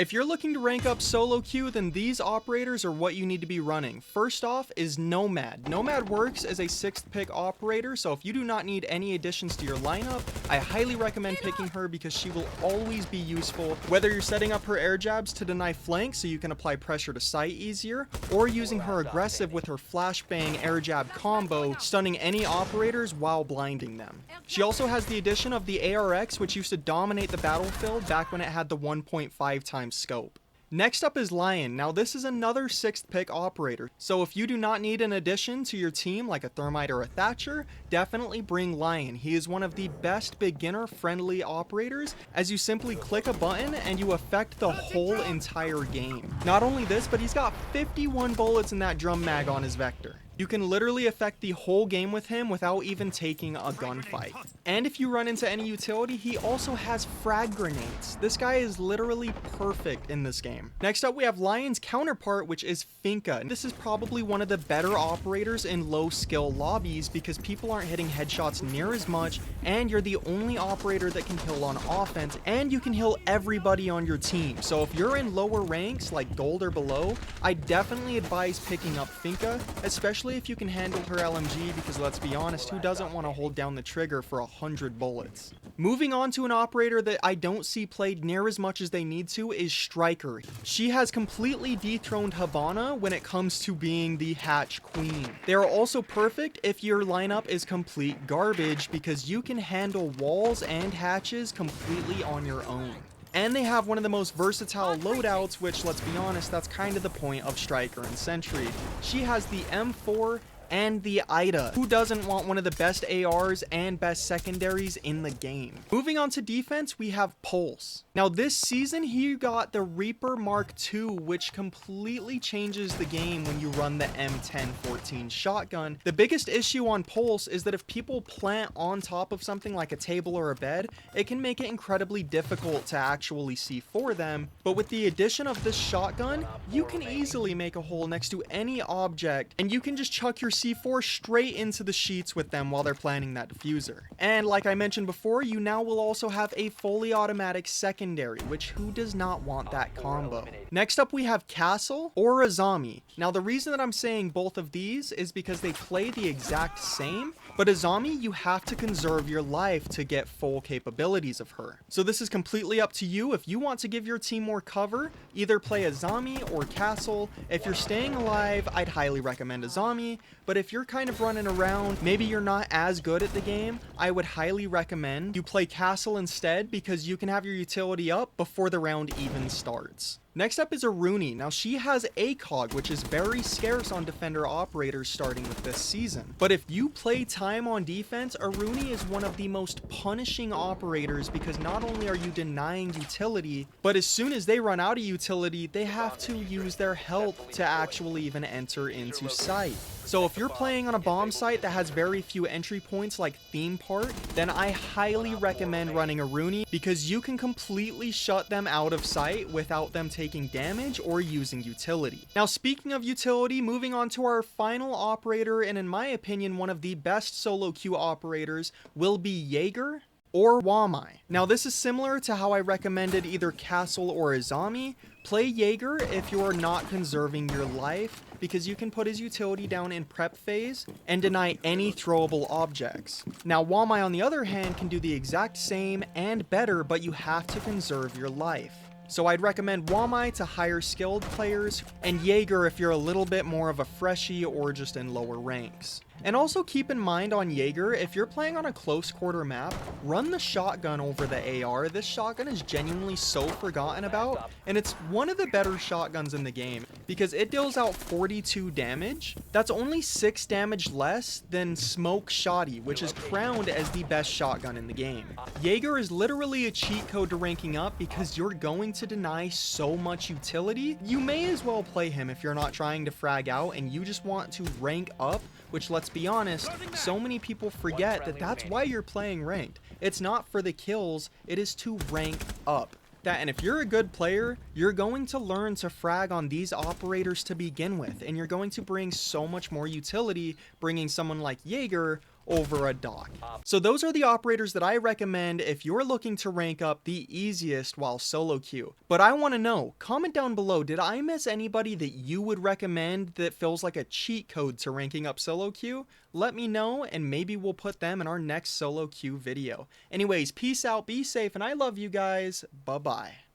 If you're looking to rank up solo queue, then these operators are what you need to be running. First off is Nomad. Nomad works as a 6th pick operator, so if you do not need any additions to your lineup, I highly recommend picking her because she will always be useful, whether you're setting up her air jabs to deny flank so you can apply pressure to sight easier, or using her aggressive with her flashbang air jab combo, stunning any operators while blinding them. She also has the addition of the ARX, which used to dominate the battlefield back when it had the 1.5 times scope. Next up is Lion. Now this is another 6th pick operator, so if you do not need an addition to your team like a Thermite or a Thatcher, definitely bring Lion. He is one of the best beginner friendly operators, as you simply click a button and you affect the whole entire game. Not only this, but he's got 51 bullets in that drum mag on his Vector. You can literally affect the whole game with him without even taking a gunfight. And if you run into any utility, he also has frag grenades. This guy is literally perfect in this game. Next up, we have Lion's counterpart, which is Finka. This is probably one of the better operators in low skill lobbies because people aren't hitting headshots near as much, and you're the only operator that can heal on offense, and you can heal everybody on your team. So if you're in lower ranks like gold or below, I definitely advise picking up Finka, especially if you can handle her LMG, because let's be honest, who doesn't want to hold down the trigger for 100 bullets? Moving on to an operator that I don't see played near as much as they need to is Striker. She has completely dethroned Habana when it comes to being the hatch queen. They are also perfect if your lineup is complete garbage because you can handle walls and hatches completely on your own. And they have one of the most versatile loadouts, which, let's be honest, that's kind of the point of Striker and Sentry. She has the M4 and the Ida. Who doesn't want one of the best ARs and best secondaries in the game? Moving on to defense, we have Pulse. Now this season he got the Reaper Mark II, which completely changes the game when you run the M1014 shotgun. The biggest issue on Pulse is that if people plant on top of something like a table or a bed, it can make it incredibly difficult to actually see for them. But with the addition of this shotgun, you can easily make a hole next to any object, and you can just chuck your C4 straight into the sheets with them while they're planting that diffuser. And like I mentioned before, you now will also have a fully automatic secondary, which who does not want that combo? Next up we have Castle or Azami. Now the reason that I'm saying both of these is because they play the exact same, but Azami, you have to conserve your life to get full capabilities of her. So this is completely up to you. If you want to give your team more cover, either play Azami or Castle. If you're staying alive, I'd highly recommend Azami, but if you're kind of running around, maybe you're not as good at the game, I would highly recommend you play Castle instead because you can have your utility up before the round even starts. Next up is Aruni. Now she has ACOG, which is very scarce on defender operators starting with this season. But if you play time on defense, Aruni is one of the most punishing operators because not only are you denying utility, but as soon as they run out of utility, they have to use their health to actually even enter into sight. So if you're playing on a bomb site that has very few entry points like Theme Park, then I highly recommend running Aruni because you can completely shut them out of sight without them taking damage or using utility. Now speaking of utility, moving on to our final operator, and in my opinion one of the best solo queue operators, will be Jaeger or Wamai. Now this is similar to how I recommended either Castle or Azami. Play Jaeger if you are not conserving your life, because you can put his utility down in prep phase and deny any throwable objects. Now Wamai on the other hand can do the exact same and better, but you have to conserve your life. So I'd recommend Wamai to higher skilled players, and Jaeger if you're a little bit more of a freshie or just in lower ranks. And also keep in mind on Jaeger, if you're playing on a close quarter map, run the shotgun over the AR. This shotgun is genuinely so forgotten about, and it's one of the better shotguns in the game because it deals out 42 damage. That's only 6 damage less than Smoke Shoddy, which is crowned as the best shotgun in the game. Jaeger is literally a cheat code to ranking up because you're going to deny so much utility. You may as well play him if you're not trying to frag out and you just want to rank up, which, let's be honest, so many people forget that that's why you're playing ranked. It's not for the kills, it is to rank up. And if you're a good player, you're going to learn to frag on these operators to begin with, and you're going to bring so much more utility bringing someone like Jaeger over a dock. So those are the operators that I recommend if you're looking to rank up the easiest while solo queue. But I want to know, comment down below, did I miss anybody that you would recommend that feels like a cheat code to ranking up solo queue? Let me know, and maybe we'll put them in our next solo queue video. Anyways, peace out, be safe, and I love you guys. Bye-bye.